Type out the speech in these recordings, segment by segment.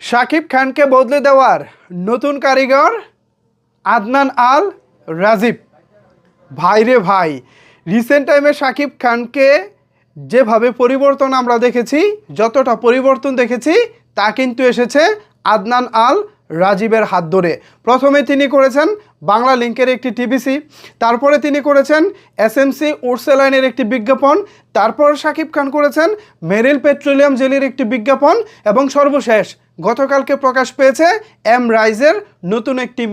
শাকিব খানকে বদলে দেওয়ার নতুন কারিগর আদনান আল রাজীব। ভাইরে ভাই, রিসেন্ট টাইমে শাকিব খানকে যেভাবে পরিবর্তন আমরা দেখেছি, যতটা পরিবর্তন দেখেছি তা কিন্তু এসেছে আদনান আল রাজীবের হাত ধরে। প্রথমে তিনি করেছেন বাংলা লিংকের একটি টিভিসি, তারপরে তিনি করেছেন এসএমসি উডসেলাইনের একটি বিজ্ঞাপন, তারপর শাকিব খান করেছেন মেরিল পেট্রোলিয়াম জেলির একটি বিজ্ঞাপন, এবং সর্বশেষ গতকালকে প্রকাশ পেয়েছে এম রাইজের নতুন একটি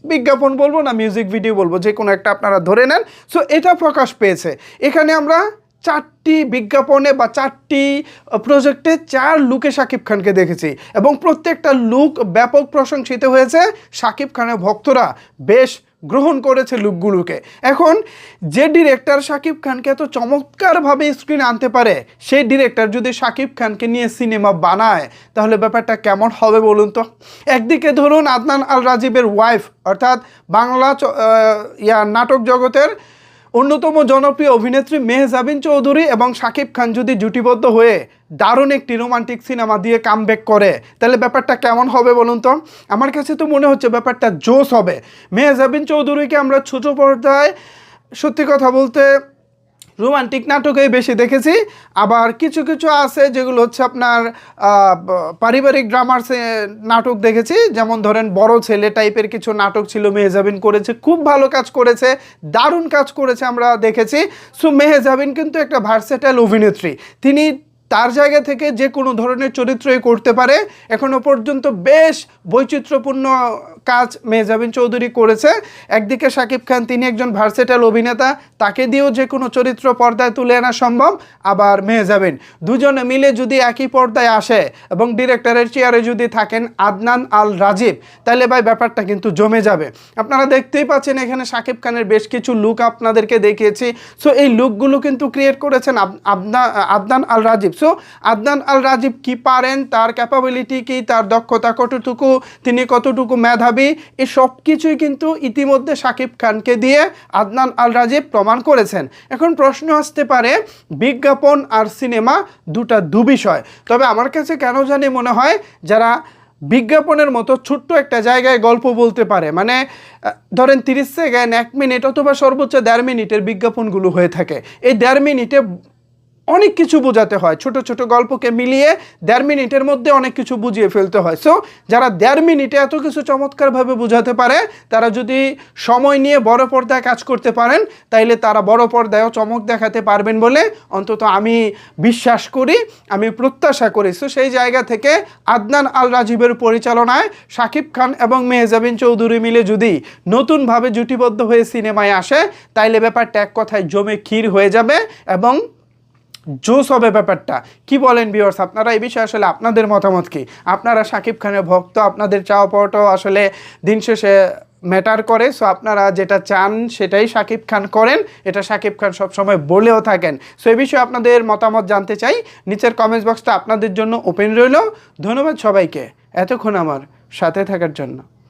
বিজ্ঞাপন বলবো না মিউজিক ভিডিও বলবো, যে কোনো একটা আপনারা ধরে নেন। সো এটা প্রকাশ পেয়েছে। এখানে আমরা 4টি বিজ্ঞাপনে বা 4টি প্রজেক্টে 4 লুকে শাকিব খানকে দেখেছি, এবং প্রত্যেকটা লুক ব্যাপক প্রশংসিত হয়েছে। শাকিব খানের ভক্তরা বেশ গ্রহণ করেছে লুকগুলোকে। এখন যে ডিরেক্টর শাকিব খানকে এত চমৎকারভাবে স্ক্রিনে আনতে পারে, সেই ডিরেক্টর যদি শাকিব খানকে নিয়ে সিনেমা বানায়, তাহলে ব্যাপারটা কেমন হবে বলুন তো। একদিকে ধরুন আদনান আল রাজীবের ওয়াইফ, অর্থাৎ বাংলা নাটক জগতের অন্যতম জনপ্রিয় অভিনেত্রী মেহজাবিন চৌধুরী এবং শাকিব খান যদি জুটিবদ্ধ হয়ে দারুণ একটি রোমান্টিক সিনেমা দিয়ে কামব্যাক করে, তাহলে ব্যাপারটা কেমন হবে বলুন তো। আমার কাছে তো মনে হচ্ছে ব্যাপারটা জোশ হবে। মেহজাবিন চৌধুরীকে আমরা ছোট পর্দায় সত্যি কথা বলতে রোমান্টিক নাটকেই বেশি দেখেছি, আবার কিছু কিছু আছে যেগুলো হচ্ছে আপনার পারিবারিক ড্রামার নাটক দেখেছি। যেমন ধরেন বড় ছেলে টাইপের কিছু নাটক ছিল, মেহজাবিন করেছে, খুব ভালো কাজ করেছে, দারুণ কাজ করেছে আমরা দেখেছি। সো মেহজাবিন কিন্তু একটা ভার্সেটাইল অভিনেত্রী, তিনি তার জায়গা থেকে যে কোনো ধরনের চরিত্রই করতে পারে। এখনও পর্যন্ত বেশ বৈচিত্র্যপূর্ণ কাজ মেহজাবিন চৌধুরী করেছে। একদিকে শাকিব খান, তিনি একজন ভার্সেটাইল অভিনেতা, তাকে দিয়েও যে কোনো চরিত্র পর্দায় তুলে আনা সম্ভব। আবার মেহজাবিন, দুজনে মিলে যদি একই পর্দায় আসে এবং ডিরেক্টরের চেয়ারে যদি থাকেন আদনান আল রাজীব, তাহলে ভাই ব্যাপারটা কিন্তু জমে যাবে। আপনারা দেখতেই পাচ্ছেন এখানে শাকিব খানের বেশ কিছু লুক আপনাদেরকে দেখিয়েছি। সো এই লুকগুলো কিন্তু ক্রিয়েট করেছেন আদনান আল রাজীব। সো আদনান আল রাজীব কি পারেন, তার ক্যাপাবিলিটি কি, তার দক্ষতা কতটুকু, তিনি কতটুকু মেধাবী, এই সব কিছুই কিন্তু ইতিমধ্যে শাকিব খানকে দিয়ে আদনান আল রাজীব প্রমাণ করেছেন। এখন প্রশ্ন আসতে পারে বিজ্ঞাপন আর সিনেমা দু বিষয়। তবে আমার কাছে কেন জানি মনে হয় যারা বিজ্ঞাপনের মতো ছোট্ট একটা জায়গায় গল্প বলতে পারে, মানে ধরেন 30 সেকেন্ড, 1 মিনিট অথবা সর্বোচ্চ 1.5 মিনিটের বিজ্ঞাপনগুলো হয়ে থাকে, এই 1.5 মিনিটে অনেক কিছু বোঝাতে হয়, ছোট ছোট গল্পকে মিলিয়ে 1.5 মিনিটের মধ্যে অনেক কিছু বুঝিয়ে ফেলতে হয়। সো যারা 1.5 মিনিটে এত কিছু চমৎকারভাবে বোঝাতে পারে, তারা যদি সময় নিয়ে বড় পর্দায় কাজ করতে পারেন, তাইলে তারা বড় পর্দায়ও চমক দেখাতে পারবেন বলে অন্তত আমি বিশ্বাস করি, আমি প্রত্যাশা করি। সো সেই জায়গা থেকে আদনান আল রাজীবের পরিচালনায় শাকিব খান এবং মেহজাবিন চৌধুরী মিলে যদি নতুনভাবে জুটিবদ্ধ হয়ে সিনেমায় আসে, তাইলে ব্যাপারটা এক কথায় জমে ক্ষীর হয়ে যাবে এবং জোস হবে ব্যাপারটা। কি বলেন ভিউয়ার্স, আপনারা এই বিষয়ে আসলে আপনাদের মতামত কি? আপনারা শাকিব খানের ভক্ত, আপনাদের চাওয়া পাওয়াটাও আসলে দিন শেষে ম্যাটার করে। সো আপনারা যেটা চান সেটাই শাকিব খান করেন, এটা শাকিব খান সবসময় বলেও থাকেন। সো এই বিষয়ে আপনাদের মতামত জানতে চাই, নিচের কমেন্টস বক্সটা আপনাদের জন্য ওপেন রইল। ধন্যবাদ সবাইকে এতক্ষণ আমার সাথে থাকার জন্য।